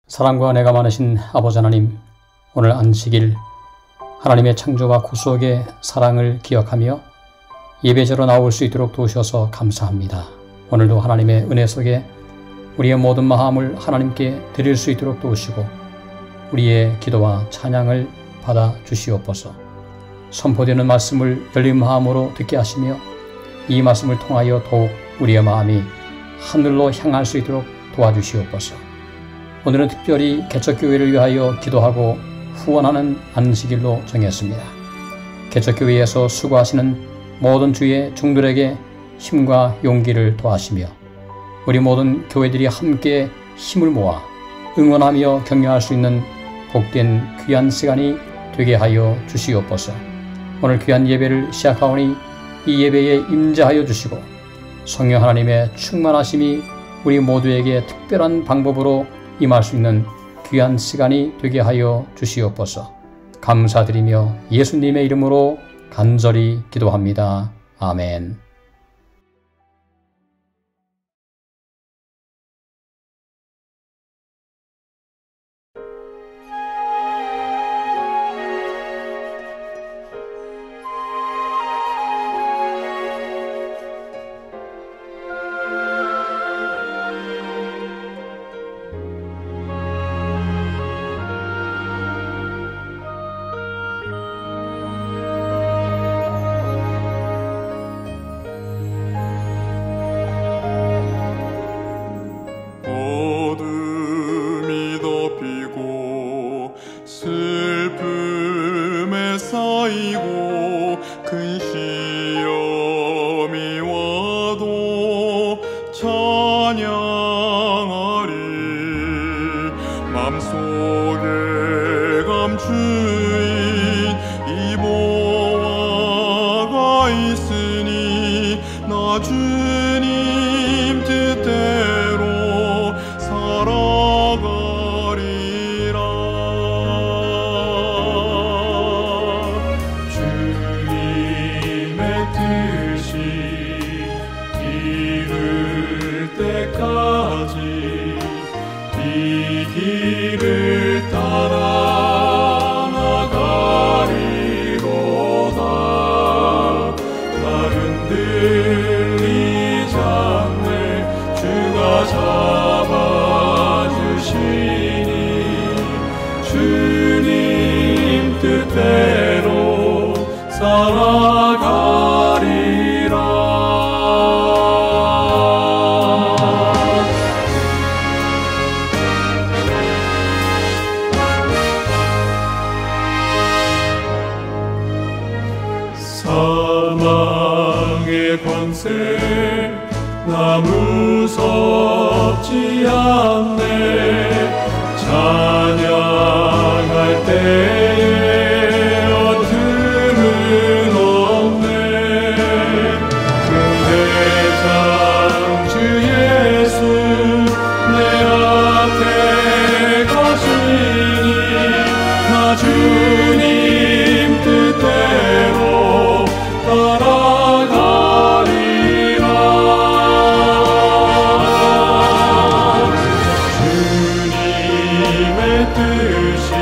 사랑과 은혜가 많으신 아버지 하나님, 오늘 안식일 하나님의 창조와 구속의 사랑을 기억하며 예배자로 나올 수 있도록 도우셔서 감사합니다. 오늘도 하나님의 은혜 속에 우리의 모든 마음을 하나님께 드릴 수 있도록 도우시고 우리의 기도와 찬양을 받아 주시옵소서. 선포되는 말씀을 열린 마음으로 듣게 하시며 이 말씀을 통하여 더욱 우리의 마음이 하늘로 향할 수 있도록 도와주시옵소서. 오늘은 특별히 개척교회를 위하여 기도하고 후원하는 안식일로 정했습니다. 개척교회에서 수고하시는 모든 주의 종들에게 힘과 용기를 더하시며 우리 모든 교회들이 함께 힘을 모아 응원하며 격려할 수 있는 복된 귀한 시간이 되게 하여 주시옵소서. 오늘 귀한 예배를 시작하오니 이 예배에 임재하여 주시고 성령 하나님의 충만하심이 우리 모두에게 특별한 방법으로 임할 수 있는 귀한 시간이 되게 하여 주시옵소서. 감사드리며 예수님의 이름으로 간절히 기도합니다. 아멘. 슬픔에 쌓이고 큰 시험이 와도 찬양하리. 맘속에 감추인 이 보화가 있으니 나 주님 뜻대로 살아가리라. 때까지 이 길을 따라 나가리로다. 다른 들리지 않네. 주가 잡아주시니 주님 뜻대로 살아가리라. 사망의 권세 나 무섭지 않네. 찬양할 때에 어둠은 없네. 그 대장 주 예수 내 앞에 가시니 나 주님 뜻대로 따라가리라. 주님의 뜻이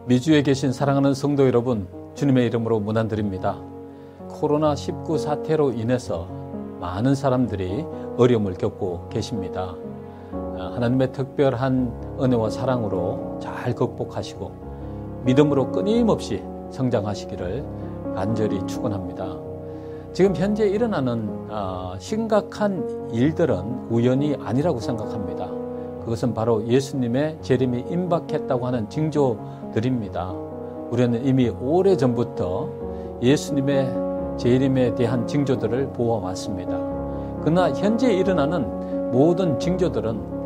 미주에 계신 사랑하는 성도 여러분, 주님의 이름으로 문안드립니다. 코로나19 사태로 인해서 많은 사람들이 어려움을 겪고 계십니다. 하나님의 특별한 은혜와 사랑으로 잘 극복하시고 믿음으로 끊임없이 성장하시기를 간절히 축원합니다. 지금 현재 일어나는 심각한 일들은 우연이 아니라고 생각합니다. 그것은 바로 예수님의 재림이 임박했다고 하는 징조들입니다. 우리는 이미 오래전부터 예수님의 재림에 대한 징조들을 보아왔습니다. 그러나 현재 일어나는 모든 징조들은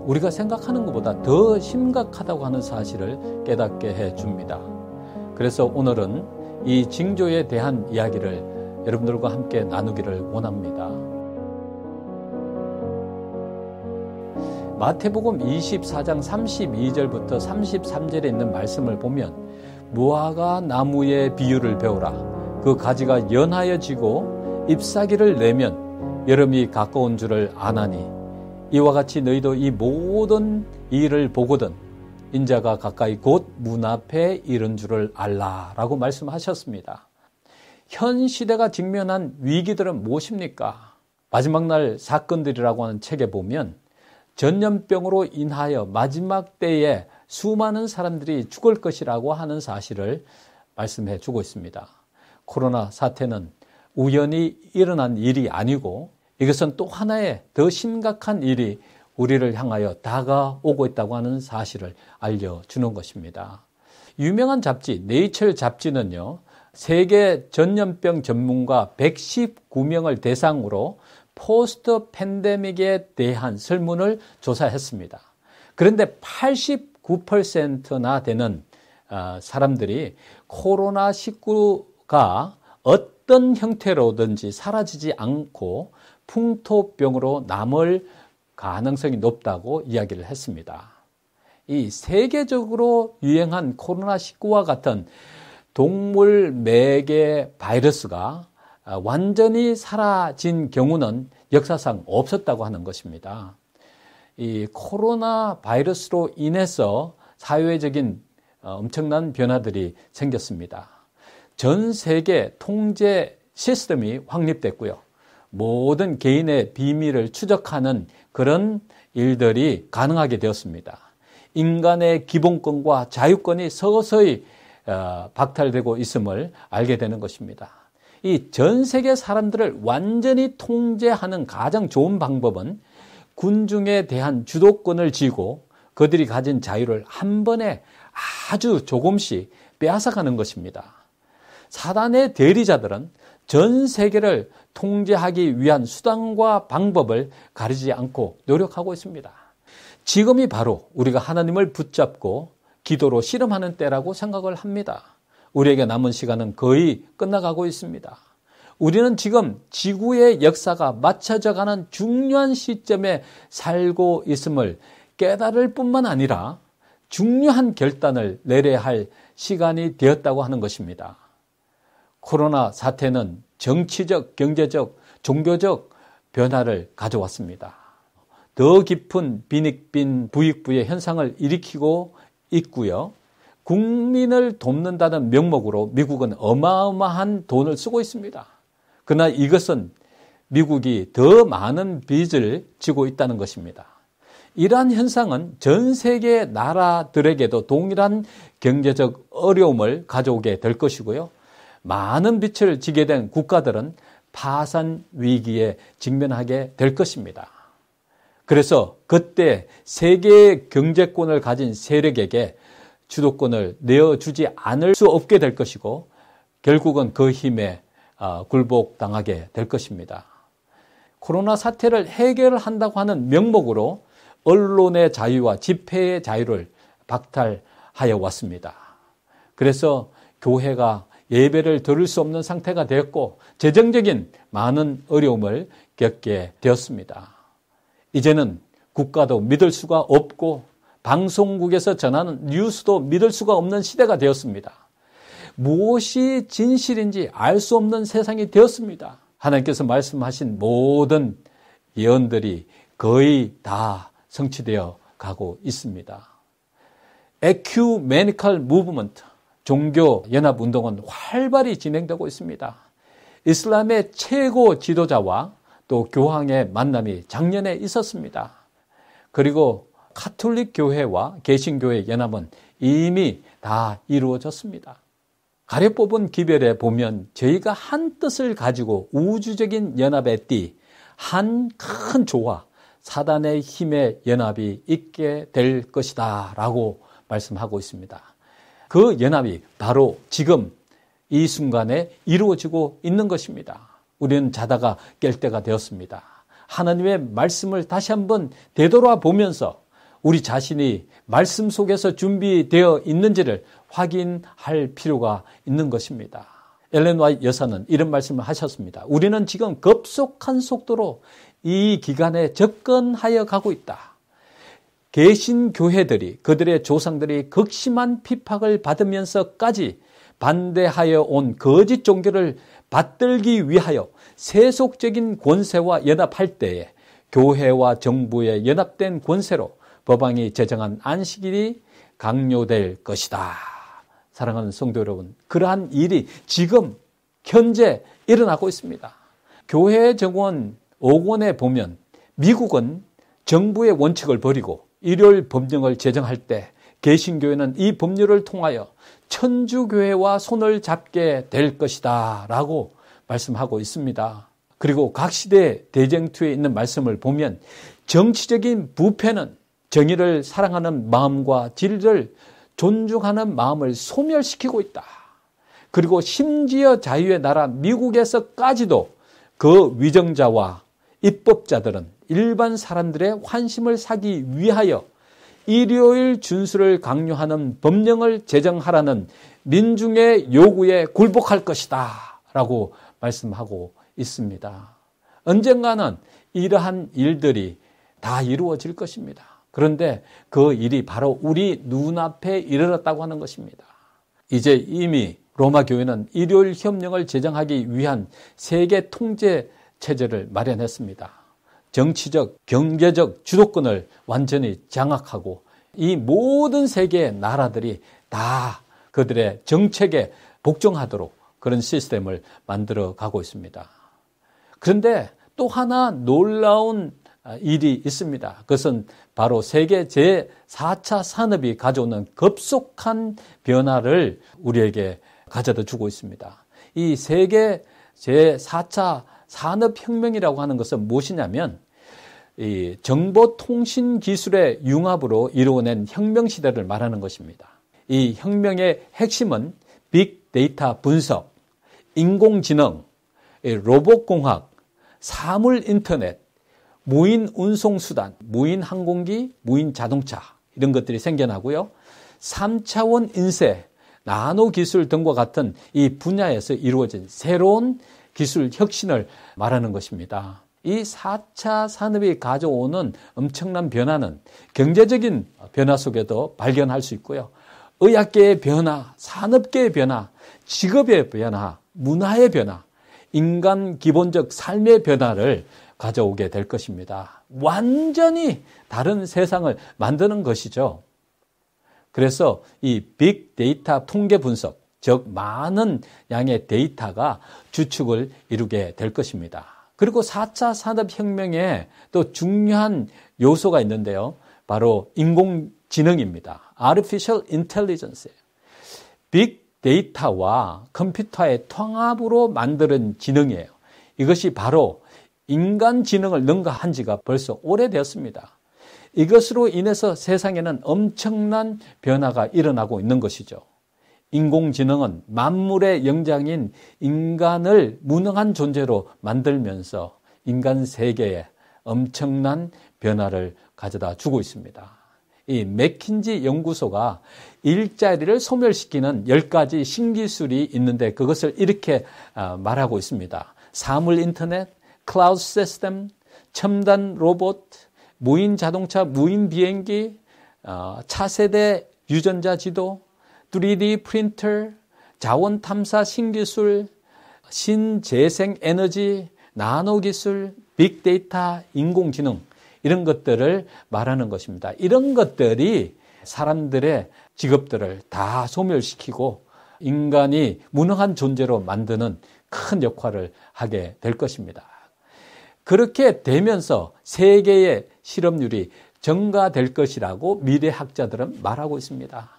우리가 생각하는 것보다 더 심각하다고 하는 사실을 깨닫게 해줍니다. 그래서 오늘은 이 징조에 대한 이야기를 여러분들과 함께 나누기를 원합니다. 마태복음 24장 32절부터 33절에 있는 말씀을 보면 무화과 나무의 비유를 배우라. 그 가지가 연하여 지고 잎사귀를 내면 여름이 가까운 줄을 아나니 이와 같이 너희도 이 모든 일을 보거든 인자가 가까이 곧 문 앞에 이른 줄을 알라라고 말씀하셨습니다. 현 시대가 직면한 위기들은 무엇입니까? 마지막 날 사건들이라고 하는 책에 보면 전염병으로 인하여 마지막 때에 수많은 사람들이 죽을 것이라고 하는 사실을 말씀해 주고 있습니다. 코로나 사태는 우연히 일어난 일이 아니고 이것은 또 하나의 더 심각한 일이 우리를 향하여 다가오고 있다고 하는 사실을 알려주는 것입니다. 유명한 잡지 네이처 잡지는요, 세계 전염병 전문가 119명을 대상으로 포스트 팬데믹에 대한 설문을 조사했습니다. 그런데 89%나 되는 사람들이 코로나19가 어떤 형태로든지 사라지지 않고 풍토병으로 남을 가능성이 높다고 이야기를 했습니다. 이 세계적으로 유행한 코로나19와 같은 동물 매개 바이러스가 완전히 사라진 경우는 역사상 없었다고 하는 것입니다. 이 코로나 바이러스로 인해서 사회적인 엄청난 변화들이 생겼습니다. 전 세계 통제 시스템이 확립됐고요. 모든 개인의 비밀을 추적하는 그런 일들이 가능하게 되었습니다. 인간의 기본권과 자유권이 서서히 박탈되고 있음을 알게 되는 것입니다. 이 전 세계 사람들을 완전히 통제하는 가장 좋은 방법은 군중에 대한 주도권을 쥐고 그들이 가진 자유를 한 번에 아주 조금씩 빼앗아가는 것입니다. 사단의 대리자들은 전 세계를 통제하기 위한 수단과 방법을 가리지 않고 노력하고 있습니다. 지금이 바로 우리가 하나님을 붙잡고 기도로 씨름하는 때라고 생각을 합니다. 우리에게 남은 시간은 거의 끝나가고 있습니다. 우리는 지금 지구의 역사가 맞춰져가는 중요한 시점에 살고 있음을 깨달을 뿐만 아니라 중요한 결단을 내려야 할 시간이 되었다고 하는 것입니다. 코로나 사태는 정치적, 경제적, 종교적 변화를 가져왔습니다. 더 깊은 빈익빈 부익부의 현상을 일으키고 있고요. 국민을 돕는다는 명목으로 미국은 어마어마한 돈을 쓰고 있습니다. 그러나 이것은 미국이 더 많은 빚을 지고 있다는 것입니다. 이러한 현상은 전 세계 나라들에게도 동일한 경제적 어려움을 가져오게 될 것이고요. 많은 빚을 지게 된 국가들은 파산 위기에 직면하게 될 것입니다. 그래서 그때 세계의 경제권을 가진 세력에게 주도권을 내어주지 않을 수 없게 될 것이고 결국은 그 힘에 굴복당하게 될 것입니다. 코로나 사태를 해결한다고 하는 명목으로 언론의 자유와 집회의 자유를 박탈하여 왔습니다. 그래서 교회가 예배를 드릴 수 없는 상태가 되었고 재정적인 많은 어려움을 겪게 되었습니다. 이제는 국가도 믿을 수가 없고 방송국에서 전하는 뉴스도 믿을 수가 없는 시대가 되었습니다. 무엇이 진실인지 알 수 없는 세상이 되었습니다. 하나님께서 말씀하신 모든 예언들이 거의 다 성취되어 가고 있습니다. 에큐메니컬 무브먼트, 종교 연합 운동은 활발히 진행되고 있습니다. 이슬람의 최고 지도자와 또 교황의 만남이 작년에 있었습니다. 그리고 가톨릭 교회와 개신교의 연합은 이미 다 이루어졌습니다. 가려 뽑은 기별에 보면 저희가 한 뜻을 가지고 우주적인 연합의 띠, 한 큰 조화, 사단의 힘의 연합이 있게 될 것이다 라고 말씀하고 있습니다. 그 연합이 바로 지금 이 순간에 이루어지고 있는 것입니다. 우리는 자다가 깰 때가 되었습니다. 하나님의 말씀을 다시 한번 되돌아보면서 우리 자신이 말씀 속에서 준비되어 있는지를 확인할 필요가 있는 것입니다. 엘렌 화이트 여사는 이런 말씀을 하셨습니다. 우리는 지금 급속한 속도로 이 기간에 접근하여 가고 있다. 개신교회들이 그들의 조상들이 극심한 핍박을 받으면서까지 반대하여 온 거짓 종교를 받들기 위하여 세속적인 권세와 연합할 때에 교회와 정부의 연합된 권세로 법왕이 제정한 안식일이 강요될 것이다. 사랑하는 성도 여러분, 그러한 일이 지금 현재 일어나고 있습니다. 교회 정원 5권에 보면 미국은 정부의 원칙을 버리고 일요일 법령을 제정할 때 개신교회는 이 법률을 통하여 천주교회와 손을 잡게 될 것이다 라고 말씀하고 있습니다. 그리고 각 시대 대쟁투에 있는 말씀을 보면 정치적인 부패는 정의를 사랑하는 마음과 진리를 존중하는 마음을 소멸시키고 있다. 그리고 심지어 자유의 나라 미국에서까지도 그 위정자와 입법자들은 일반 사람들의 환심을 사기 위하여 일요일 준수를 강요하는 법령을 제정하라는 민중의 요구에 굴복할 것이다 라고 말씀하고 있습니다. 언젠가는 이러한 일들이 다 이루어질 것입니다. 그런데 그 일이 바로 우리 눈앞에 이르렀다고 하는 것입니다. 이제 이미 로마 교회는 일요일 협령을 제정하기 위한 세계 통제 체제를 마련했습니다. 정치적, 경제적 주도권을 완전히 장악하고 이 모든 세계의 나라들이 다 그들의 정책에 복종하도록 그런 시스템을 만들어 가고 있습니다. 그런데 또 하나 놀라운 일이 있습니다. 그것은 바로 세계 제4차 산업이 가져오는 급속한 변화를 우리에게 가져다 주고 있습니다. 이 세계 제4차 산업혁명이라고 하는 것은 무엇이냐면 이 정보통신 기술의 융합으로 이루어낸 혁명시대를 말하는 것입니다. 이 혁명의 핵심은 빅데이터 분석, 인공지능, 로봇공학, 사물인터넷, 무인 운송수단, 무인 항공기, 무인 자동차 이런 것들이 생겨나고요. 3차원 인쇄, 나노기술 등과 같은 이 분야에서 이루어진 새로운 기술 혁신을 말하는 것입니다. 이 4차 산업이 가져오는 엄청난 변화는 경제적인 변화 속에도 발견할 수 있고요. 의학계의 변화, 산업계의 변화, 직업의 변화, 문화의 변화, 인간 기본적 삶의 변화를 가져오게 될 것입니다. 완전히 다른 세상을 만드는 것이죠. 그래서 이 빅데이터 통계 분석, 즉 많은 양의 데이터가 주축을 이루게 될 것입니다. 그리고 4차 산업혁명에 또 중요한 요소가 있는데요. 바로 인공지능입니다. Artificial Intelligence. 빅데이터와 컴퓨터의 통합으로 만드는 지능이에요. 이것이 바로 인간 지능을 능가한 지가 벌써 오래되었습니다. 이것으로 인해서 세상에는 엄청난 변화가 일어나고 있는 것이죠. 인공지능은 만물의 영장인 인간을 무능한 존재로 만들면서 인간 세계에 엄청난 변화를 가져다 주고 있습니다. 이 맥킨지 연구소가 일자리를 소멸시키는 10가지 신기술이 있는데 그것을 이렇게 말하고 있습니다. 사물인터넷, 클라우드 시스템, 첨단 로봇, 무인 자동차, 무인 비행기, 차세대 유전자 지도, 3D 프린터, 자원 탐사 신기술, 신재생 에너지, 나노기술, 빅데이터, 인공지능 이런 것들을 말하는 것입니다. 이런 것들이 사람들의 직업들을 다 소멸시키고 인간이 무능한 존재로 만드는 큰 역할을 하게 될 것입니다. 그렇게 되면서 세계의 실업률이 증가될 것이라고 미래학자들은 말하고 있습니다.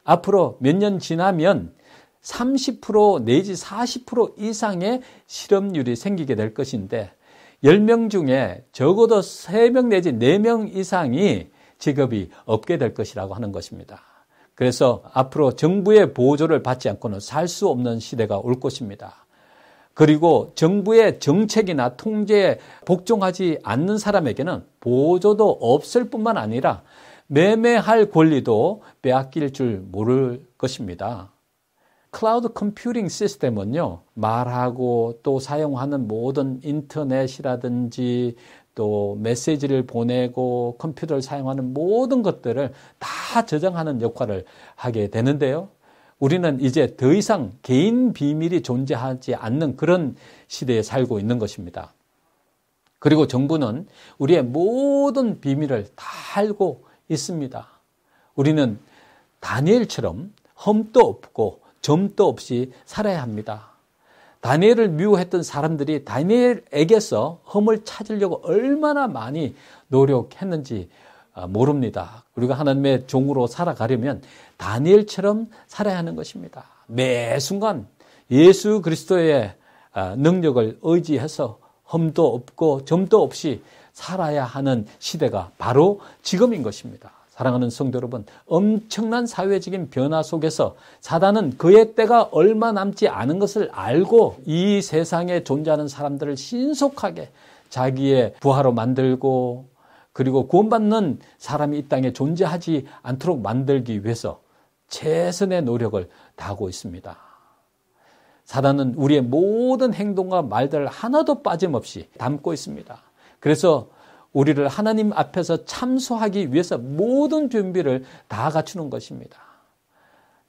앞으로 몇 년 지나면 30% 내지 40% 이상의 실업률이 생기게 될 것인데 10명 중에 적어도 3명 내지 4명 이상이 직업이 없게 될 것이라고 하는 것입니다. 그래서 앞으로 정부의 보조를 받지 않고는 살 수 없는 시대가 올 것입니다. 그리고 정부의 정책이나 통제에 복종하지 않는 사람에게는 보조도 없을 뿐만 아니라 매매할 권리도 빼앗길 줄 모를 것입니다. 클라우드 컴퓨팅 시스템은요, 말하고 또 사용하는 모든 인터넷이라든지 또 메시지를 보내고 컴퓨터를 사용하는 모든 것들을 다 저장하는 역할을 하게 되는데요. 우리는 이제 더 이상 개인 비밀이 존재하지 않는 그런 시대에 살고 있는 것입니다. 그리고 정부는 우리의 모든 비밀을 다 알고 있습니다. 우리는 다니엘처럼 흠도 없고 점도 없이 살아야 합니다. 다니엘을 미워했던 사람들이 다니엘에게서 흠을 찾으려고 얼마나 많이 노력했는지 모릅니다. 우리가 하나님의 종으로 살아가려면 다니엘처럼 살아야 하는 것입니다. 매 순간 예수 그리스도의 능력을 의지해서 흠도 없고 점도 없이 살아야 하는 시대가 바로 지금인 것입니다. 사랑하는 성도 여러분, 엄청난 사회적인 변화 속에서 사단은 그의 때가 얼마 남지 않은 것을 알고 이 세상에 존재하는 사람들을 신속하게 자기의 부하로 만들고 그리고 구원받는 사람이 이 땅에 존재하지 않도록 만들기 위해서 최선의 노력을 다하고 있습니다. 사단은 우리의 모든 행동과 말들을 하나도 빠짐없이 담고 있습니다. 그래서 우리를 하나님 앞에서 참소하기 위해서 모든 준비를 다 갖추는 것입니다.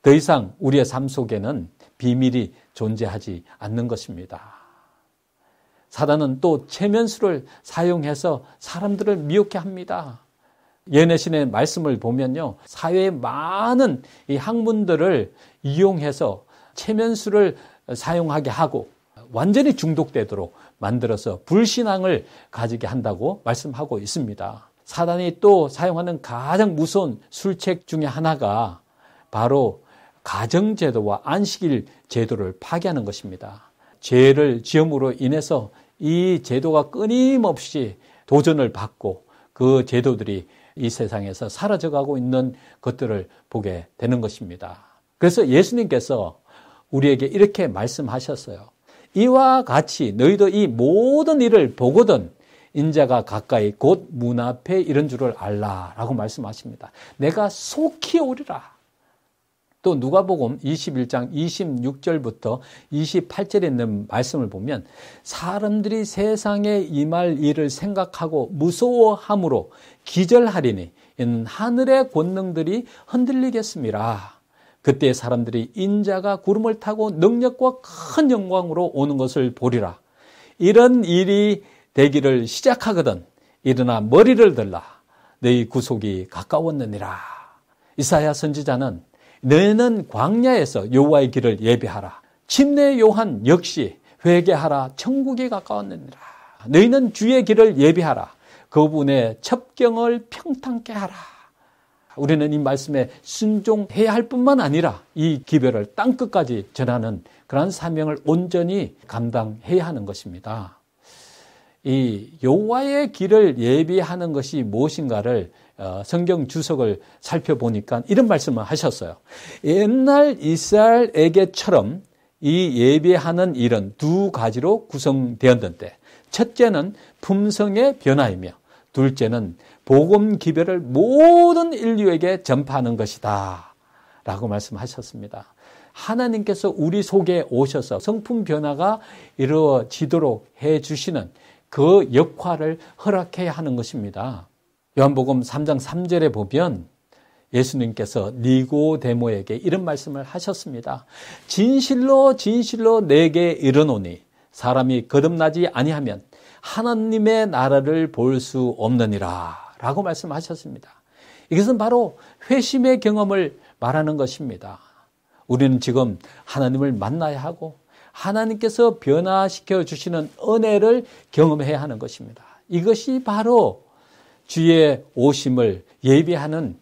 더 이상 우리의 삶 속에는 비밀이 존재하지 않는 것입니다. 사단은 또 체면수를 사용해서 사람들을 미혹해 합니다. 예내신의 말씀을 보면요, 사회의 많은 이 학문들을 이용해서 체면수를 사용하게 하고 완전히 중독되도록 만들어서 불신앙을 가지게 한다고 말씀하고 있습니다. 사단이 또 사용하는 가장 무서운 술책 중에 하나가 바로 가정제도와 안식일 제도를 파괴하는 것입니다. 죄를 지음으로 인해서 이 제도가 끊임없이 도전을 받고 그 제도들이 이 세상에서 사라져가고 있는 것들을 보게 되는 것입니다. 그래서 예수님께서 우리에게 이렇게 말씀하셨어요. 이와 같이 너희도 이 모든 일을 보거든 인자가 가까이 곧 문 앞에 이른 줄을 알라라고 말씀하십니다. 내가 속히 오리라. 또 누가복음 21장 26절부터 28절에 있는 말씀을 보면 사람들이 세상에 임할 일을 생각하고 무서워함으로 기절하리니 이는 하늘의 권능들이 흔들리겠습니다. 그때 사람들이 인자가 구름을 타고 능력과 큰 영광으로 오는 것을 보리라. 이런 일이 되기를 시작하거든 일어나 머리를 들라. 너희 구속이 가까웠느니라. 이사야 선지자는 너희는 광야에서 여호와의 길을 예비하라. 침례 요한 역시 회개하라. 천국이 가까웠느니라. 너희는 주의 길을 예비하라. 그분의 첩경을 평탄케 하라. 우리는 이 말씀에 순종해야 할 뿐만 아니라 이 기별을 땅끝까지 전하는 그러한 사명을 온전히 감당해야 하는 것입니다. 이 여호와의 길을 예비하는 것이 무엇인가를 성경 주석을 살펴보니까 이런 말씀을 하셨어요. 옛날 이스라엘에게처럼 이 예비하는 일은 두 가지로 구성되었는데 첫째는 품성의 변화이며 둘째는 복음 기별을 모든 인류에게 전파하는 것이다 라고 말씀하셨습니다. 하나님께서 우리 속에 오셔서 성품 변화가 이루어지도록 해주시는 그 역할을 허락해야 하는 것입니다. 요한복음 3장 3절에 보면 예수님께서 니고데모에게 이런 말씀을 하셨습니다. 진실로 진실로 내게 이르노니 사람이 거듭나지 아니하면 하나님의 나라를 볼 수 없느니라 라고 말씀하셨습니다. 이것은 바로 회심의 경험을 말하는 것입니다. 우리는 지금 하나님을 만나야 하고 하나님께서 변화시켜 주시는 은혜를 경험해야 하는 것입니다. 이것이 바로 주의 오심을 예비하는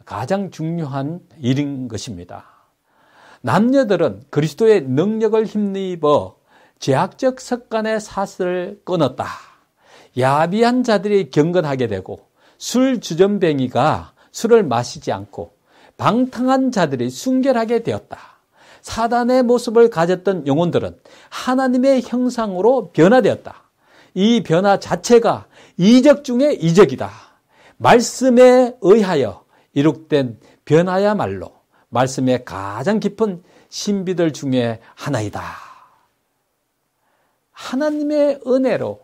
가장 중요한 일인 것입니다. 남녀들은 그리스도의 능력을 힘입어 죄악적 습관의 사슬을 끊었다. 야비한 자들이 경건하게 되고 술 주전뱅이가 술을 마시지 않고 방탕한 자들이 순결하게 되었다. 사단의 모습을 가졌던 영혼들은 하나님의 형상으로 변화되었다. 이 변화 자체가 이적 중에 이적이다. 말씀에 의하여 이룩된 변화야말로 말씀의 가장 깊은 신비들 중에 하나이다. 하나님의 은혜로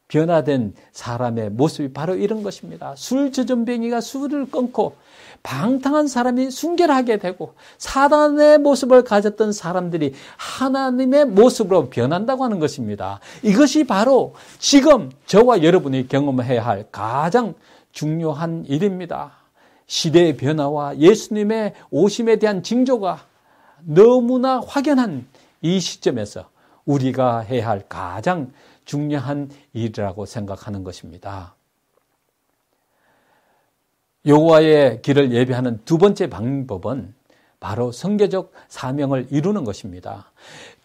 변화된 사람의 모습이 바로 이런 것입니다. 술 주전뱅이가 술을 끊고 방탕한 사람이 순결하게 되고 사단의 모습을 가졌던 사람들이 하나님의 모습으로 변한다고 하는 것입니다. 이것이 바로 지금 저와 여러분이 경험해야 할 가장 중요한 일입니다. 시대의 변화와 예수님의 오심에 대한 징조가 너무나 확연한 이 시점에서 우리가 해야 할 가장 중요한 일이라고 생각하는 것입니다. 여호와의 길을 예비하는 두 번째 방법은 바로 선교적 사명을 이루는 것입니다.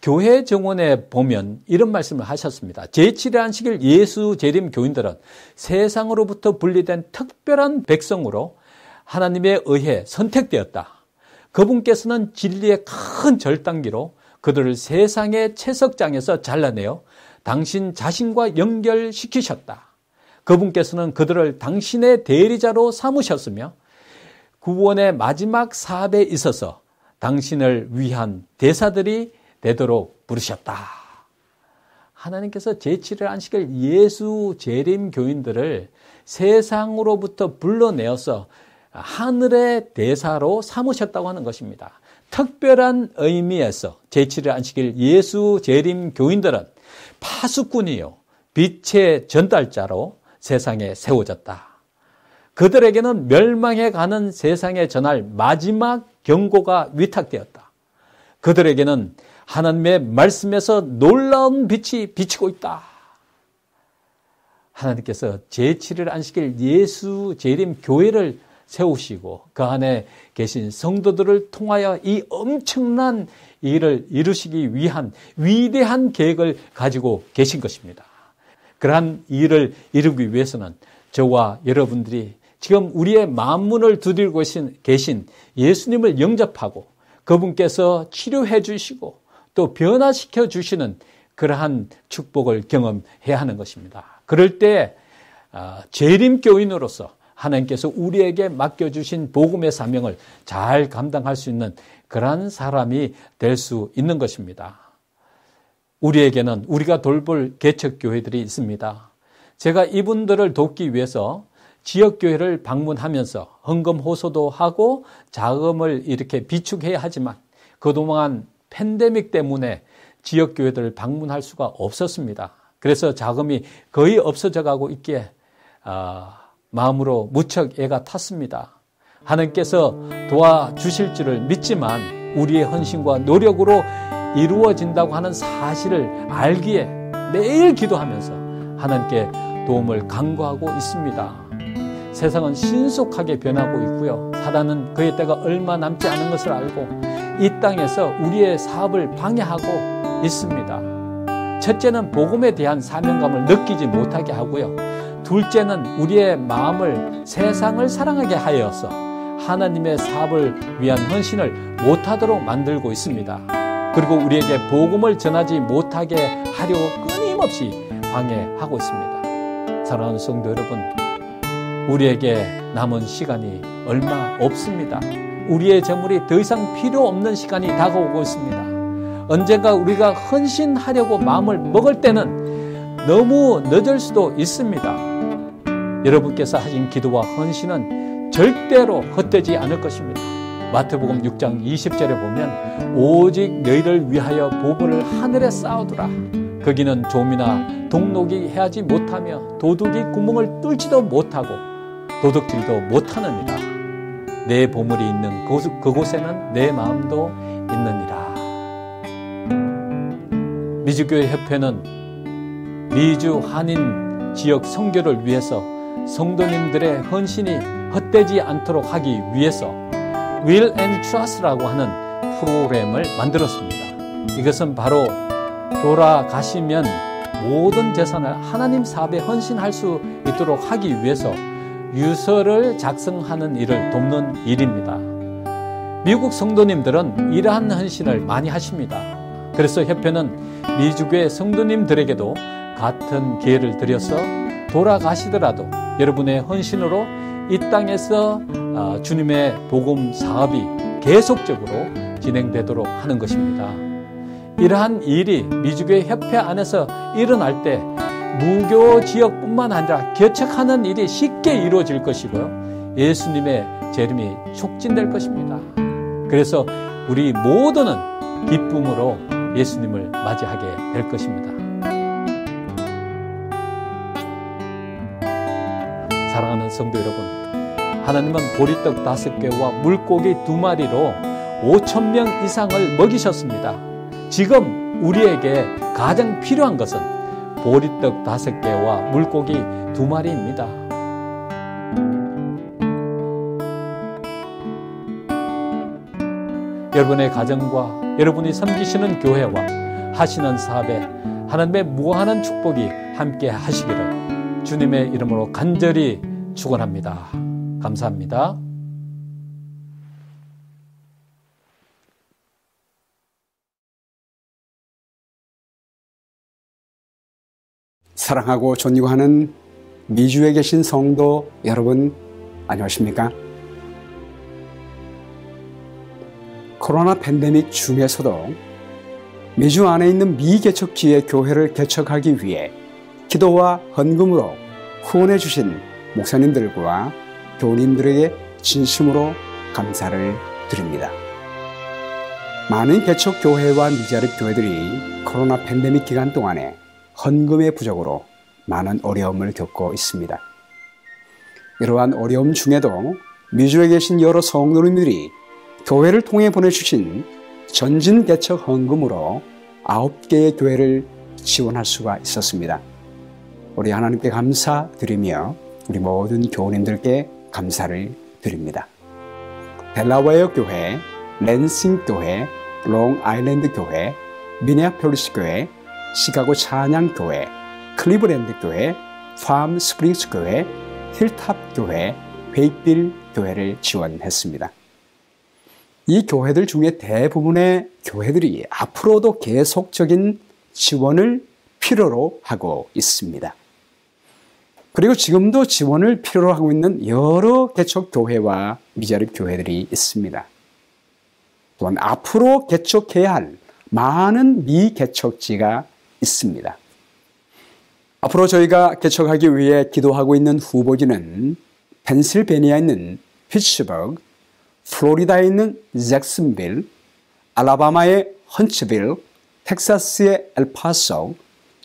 교회 정원에 보면 이런 말씀을 하셨습니다. 제7의 안식일 예수 재림 교인들은 세상으로부터 분리된 특별한 백성으로 하나님에 의해 선택되었다. 그분께서는 진리의 큰 절단기로 그들을 세상의 채석장에서 잘라내어 당신 자신과 연결시키셨다. 그분께서는 그들을 당신의 대리자로 삼으셨으며 구원의 마지막 사업에 있어서 당신을 위한 대사들이 되도록 부르셨다. 하나님께서 제7일 안식일 예수 재림 교인들을 세상으로부터 불러내어서 하늘의 대사로 삼으셨다고 하는 것입니다. 특별한 의미에서 제7일 안식일 예수 재림 교인들은 파수꾼이요 빛의 전달자로 세상에 세워졌다. 그들에게는 멸망해 가는 세상에 전할 마지막 경고가 위탁되었다. 그들에게는 하나님의 말씀에서 놀라운 빛이 비치고 있다. 하나님께서 제7일 안식일 예수 재림 교회를 세우시고 그 안에 계신 성도들을 통하여 이 엄청난 일을 이루시기 위한 위대한 계획을 가지고 계신 것입니다. 그러한 일을 이루기 위해서는 저와 여러분들이 지금 우리의 만문을 두들고 계신 예수님을 영접하고 그분께서 치료해 주시고 또 변화시켜 주시는 그러한 축복을 경험해야 하는 것입니다. 그럴 때 재림교인으로서 하나님께서 우리에게 맡겨주신 복음의 사명을 잘 감당할 수 있는 그러한 사람이 될 수 있는 것입니다. 우리에게는 우리가 돌볼 개척교회들이 있습니다. 제가 이분들을 돕기 위해서 지역교회를 방문하면서 헌금 호소도 하고 자금을 이렇게 비축해야 하지만 그동안 팬데믹 때문에 지역교회들을 방문할 수가 없었습니다. 그래서 자금이 거의 없어져 가고 있기에 마음으로 무척 애가 탔습니다. 하나님께서 도와주실 줄을 믿지만 우리의 헌신과 노력으로 이루어진다고 하는 사실을 알기에 매일 기도하면서 하나님께 도움을 간구하고 있습니다. 세상은 신속하게 변하고 있고요. 사단은 그의 때가 얼마 남지 않은 것을 알고 이 땅에서 우리의 사업을 방해하고 있습니다. 첫째는 복음에 대한 사명감을 느끼지 못하게 하고요. 둘째는 우리의 마음을 세상을 사랑하게 하여서 하나님의 사업을 위한 헌신을 못하도록 만들고 있습니다. 그리고 우리에게 복음을 전하지 못하게 하려고 끊임없이 방해하고 있습니다. 사랑하는 성도 여러분, 우리에게 남은 시간이 얼마 없습니다. 우리의 재물이 더 이상 필요 없는 시간이 다가오고 있습니다. 언젠가 우리가 헌신하려고 마음을 먹을 때는 너무 늦을 수도 있습니다. 여러분께서 하신 기도와 헌신은 절대로 헛되지 않을 것입니다. 마태복음 6장 20절에 보면 오직 너희를 위하여 보물을 하늘에 쌓아두라. 거기는 좀이나 동록이 해하지 못하며 도둑이 구멍을 뚫지도 못하고 도둑질도 못하느니라. 내 보물이 있는 그곳에는 내 마음도 있느니라. 미주교회 협회는 미주 한인 지역 선교를 위해서 성도님들의 헌신이 헛되지 않도록 하기 위해서 Will and Trust라고 하는 프로그램을 만들었습니다. 이것은 바로 돌아가시면 모든 재산을 하나님 사업에 헌신할 수 있도록 하기 위해서 유서를 작성하는 일을 돕는 일입니다. 미국 성도님들은 이러한 헌신을 많이 하십니다. 그래서 협회는 미주교회 성도님들에게도 같은 기회를 드려서 돌아가시더라도 여러분의 헌신으로 이 땅에서 주님의 복음 사업이 계속적으로 진행되도록 하는 것입니다. 이러한 일이 미주교회 협회 안에서 일어날 때 무교 지역뿐만 아니라 개척하는 일이 쉽게 이루어질 것이고요. 예수님의 재림이 촉진될 것입니다. 그래서 우리 모두는 기쁨으로 예수님을 맞이하게 될 것입니다. 사랑하는 성도 여러분, 하나님은 보리떡 5개와 물고기 2마리로 5,000명 이상을 먹이셨습니다. 지금 우리에게 가장 필요한 것은 보리떡 5개와 물고기 2마리입니다. 여러분의 가정과 여러분이 섬기시는 교회와 하시는 사업에 하나님의 무한한 축복이 함께 하시기를 주님의 이름으로 간절히 축원합니다. 감사합니다. 사랑하고 존경하는 미주에 계신 성도 여러분, 안녕하십니까? 코로나 팬데믹 중에서도 미주 안에 있는 미개척지의 교회를 개척하기 위해 기도와 헌금으로 후원해 주신 목사님들과 교우님들에게 진심으로 감사를 드립니다. 많은 개척 교회와 미자립 교회들이 코로나 팬데믹 기간 동안에 헌금의 부족으로 많은 어려움을 겪고 있습니다. 이러한 어려움 중에도 미주에 계신 여러 성도님들이 교회를 통해 보내주신 전진 개척 헌금으로 9개의 교회를 지원할 수가 있었습니다. 우리 하나님께 감사드리며 우리 모든 교우님들께 감사를 드립니다. 델라웨어 교회, 랜싱 교회, 롱아일랜드 교회, 미네아폴리스 교회, 시카고 찬양 교회, 클리브랜드 교회, 팜 스프링스 교회, 힐탑 교회, 베이빌 교회를 지원했습니다. 이 교회들 중에 대부분의 교회들이 앞으로도 계속적인 지원을 필요로 하고 있습니다. 그리고 지금도 지원을 필요로 하고 있는 여러 개척 교회와 미자립 교회들이 있습니다. 또한 앞으로 개척해야 할 많은 미개척지가 있습니다. 앞으로 저희가 개척하기 위해 기도하고 있는 후보지는 펜실베니아에 있는 피츠버그, 플로리다에 있는 잭슨빌, 알라바마의 헌츠빌, 텍사스의 엘파소,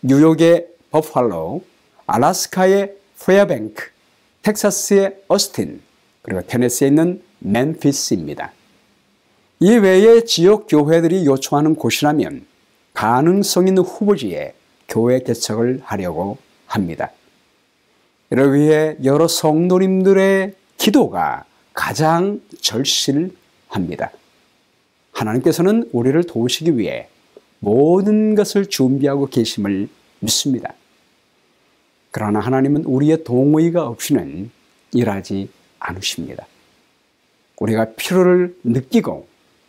뉴욕의 버팔로, 알래스카의 페어뱅크, 텍사스의 어스틴, 그리고 테네시에 있는 멤피스입니다. 이 외에 지역 교회들이 요청하는 곳이라면 가능성 있는 후보지에 교회 개척을 하려고 합니다. 이를 위해 여러 성도님들의 기도가 가장 절실합니다. 하나님께서는 우리를 도우시기 위해 모든 것을 준비하고 계심을 믿습니다. 그러나 하나님은 우리의 동의가 없이는 일하지 않으십니다. 우리가 필요를 느끼고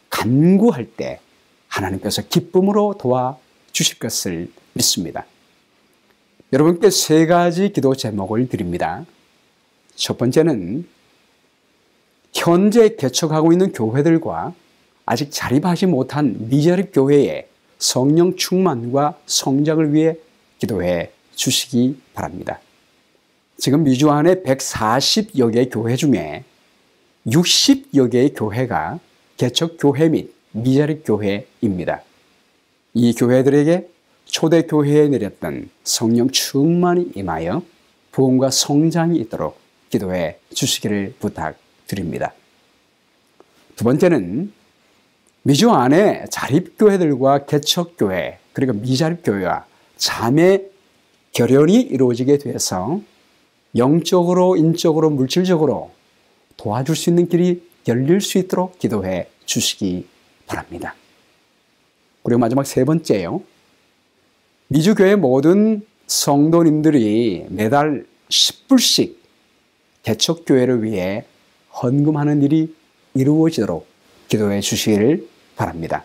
간구할 때 하나님께서 기쁨으로 도와주실 것을 믿습니다. 여러분께 3가지 기도 제목을 드립니다. 첫 번째는 현재 개척하고 있는 교회들과 아직 자립하지 못한 미자립 교회의 성령 충만과 성장을 위해 기도해 주시기 바랍니다. 지금 미주 안에 140여 개의 교회 중에 60여 개의 교회가 개척 교회 및 미자립 교회입니다. 이 교회들에게 초대교회에 내렸던 성령 충만이 임하여 부흥과 성장이 있도록 기도해 주시기를 부탁드립니다. 두 번째는 미주 안에 자립교회들과 개척교회 그리고 미자립교회와 자매 결연이 이루어지게 돼서 영적으로, 인적으로, 물질적으로 도와줄 수 있는 길이 열릴 수 있도록 기도해 주시기 바랍니다. 그리고 마지막 세 번째요. 미주교회 모든 성도님들이 매달 10불씩 개척교회를 위해 헌금하는 일이 이루어지도록 기도해 주시기를 바랍니다.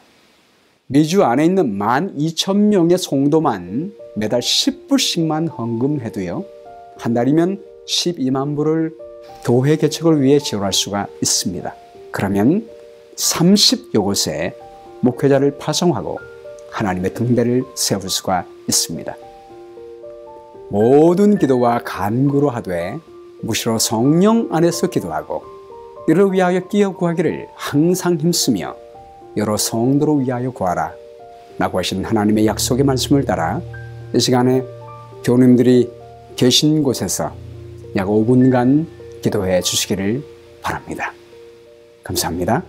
미주 안에 있는 12,000명의 성도만 매달 10불씩만 헌금해도요, 한 달이면 12만 불을 교회 개척을 위해 지원할 수가 있습니다. 그러면 30여 곳에 목회자를 파송하고 하나님의 등대를 세울 수가 있습니다. 모든 기도와 간구로 하되 무시로 성령 안에서 기도하고 이를 위하여 끼어 구하기를 항상 힘쓰며 여러 성도를 위하여 구하라 라고 하신 하나님의 약속의 말씀을 따라 이 시간에 교우님들이 계신 곳에서 약 5분간 기도해 주시기를 바랍니다. 감사합니다.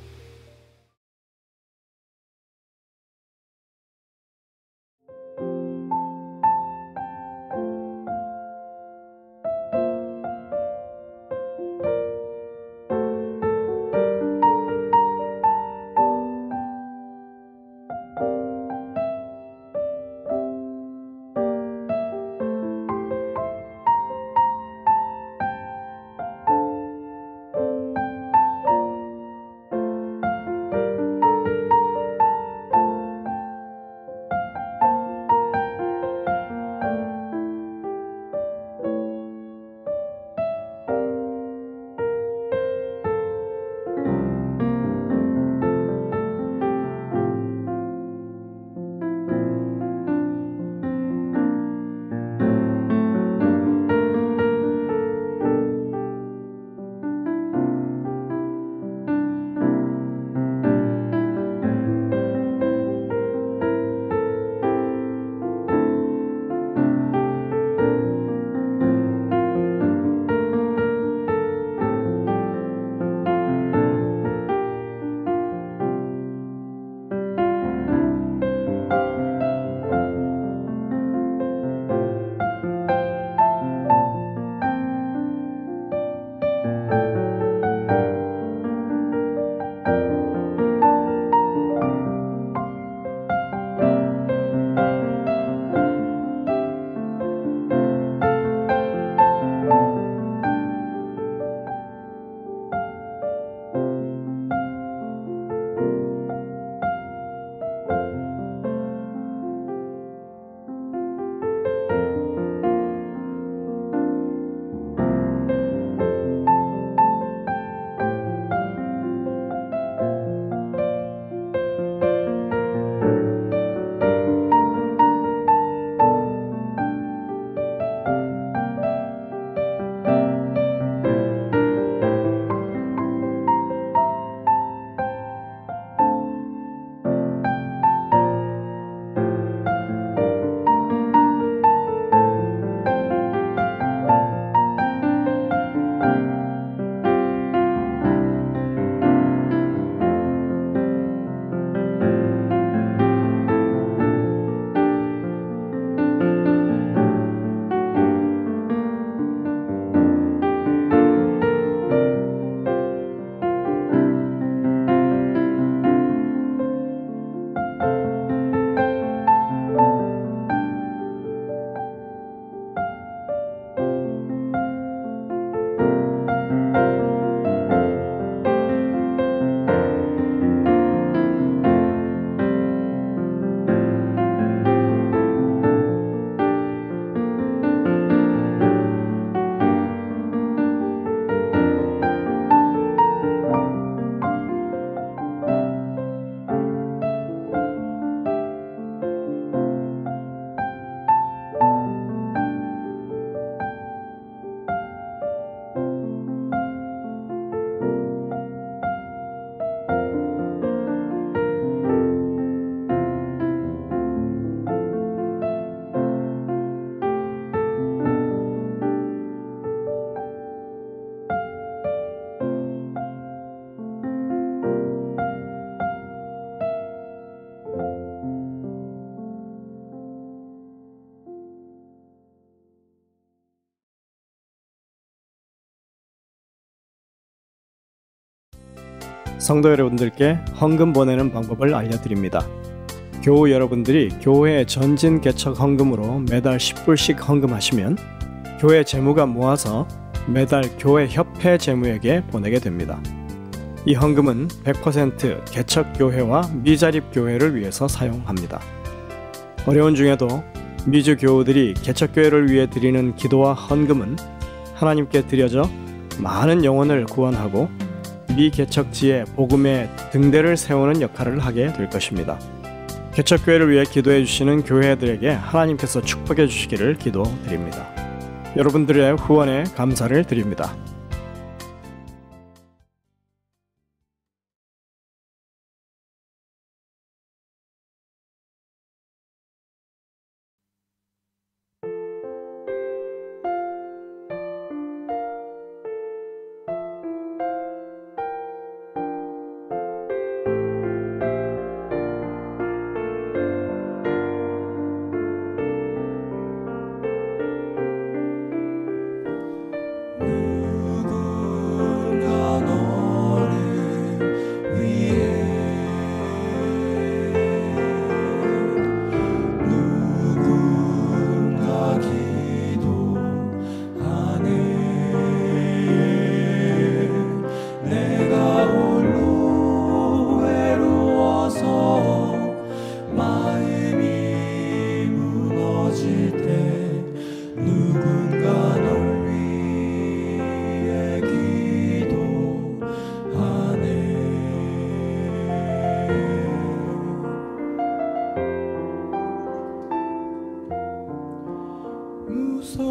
성도 여러분들께 헌금 보내는 방법을 알려드립니다. 교우 여러분들이 교회 전진 개척 헌금으로 매달 10불씩 헌금하시면 교회 재무가 모아서 매달 교회 협회 재무에게 보내게 됩니다. 이 헌금은 100% 개척교회와 미자립교회를 위해서 사용합니다. 어려운 중에도 미주 교우들이 개척교회를 위해 드리는 기도와 헌금은 하나님께 드려져 많은 영혼을 구원하고 미개척지에 복음의 등대를 세우는 역할을 하게 될 것입니다. 개척교회를 위해 기도해 주시는 교회들에게 하나님께서 축복해 주시기를 기도드립니다. 여러분들의 후원에 감사를 드립니다.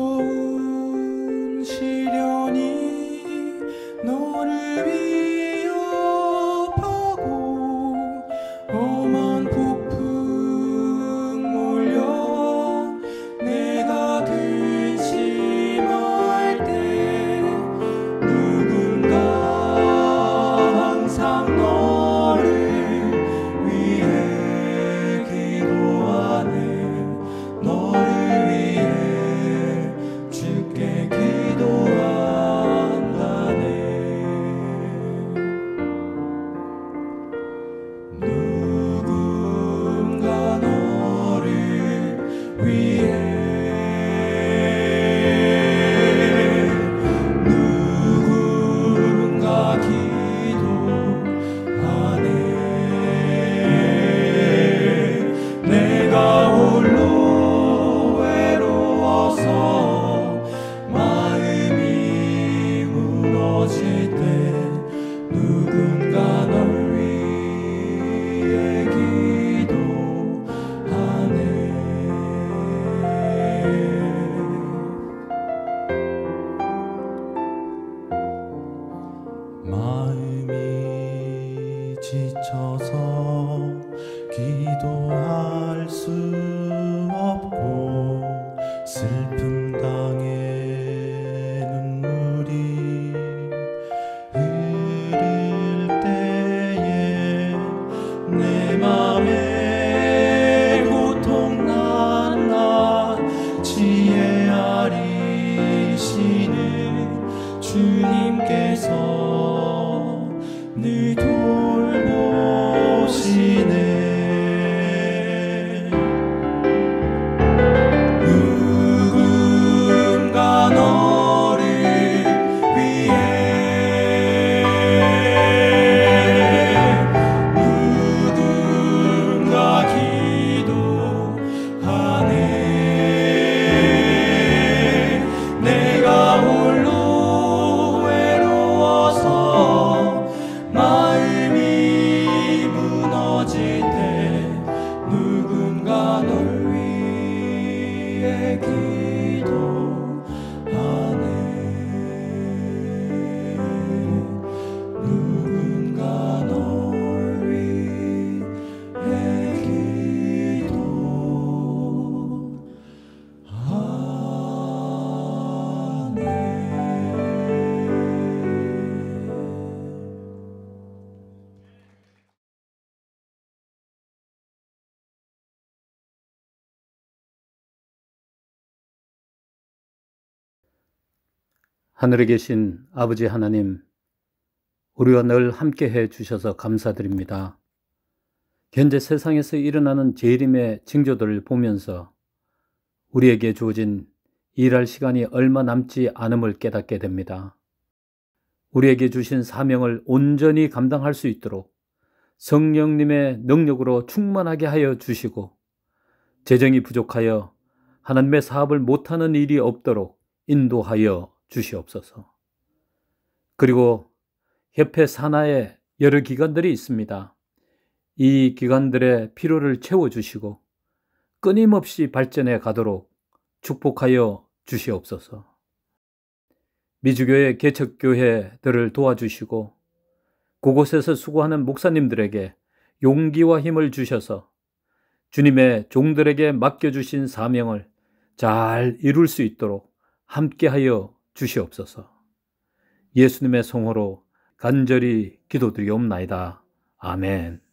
무서운 시련이 너를 위협하고 험한 폭풍 몰려와 내가 근심할 때 누군가 항상 너를 위해 기도하네. 너를 주께 기도한다네. 누군가 너를 위해 누군가 기도하네. 내가 홀로 외로워서 마음이 무너질 때 누군가 널 위해 기도하네. 마음이 지쳐서 기도할 수 없고 슬픔 당해 눈물이 흐를 때에 내 맘에 고통난 나 지혜 아리시는 주님께서 늘 돌보시네. 누군가 너를 위해 누군가 기도하네. 내가 홀로 외로워서 마음이 무너질 때 누군가 널 위해 기도하네. 누군가 널 위해 하늘에 계신 아버지 하나님, 우리와 늘 함께해 주셔서 감사드립니다. 현재 세상에서 일어나는 재림의 징조들을 보면서 우리에게 주어진 일할 시간이 얼마 남지 않음을 깨닫게 됩니다. 우리에게 주신 사명을 온전히 감당할 수 있도록 성령님의 능력으로 충만하게 하여 주시고, 재정이 부족하여 하나님의 사업을 못하는 일이 없도록 인도하여 주시옵소서. 그리고 협회 산하에 여러 기관들이 있습니다. 이 기관들의 필요를 채워주시고 끊임없이 발전해 가도록 축복하여 주시옵소서. 미주교회 개척교회들을 도와주시고 그곳에서 수고하는 목사님들에게 용기와 힘을 주셔서 주님의 종들에게 맡겨주신 사명을 잘 이룰 수 있도록 함께하여 주시옵소서. 예수님의 성호로 간절히 기도드리옵나이다. 아멘.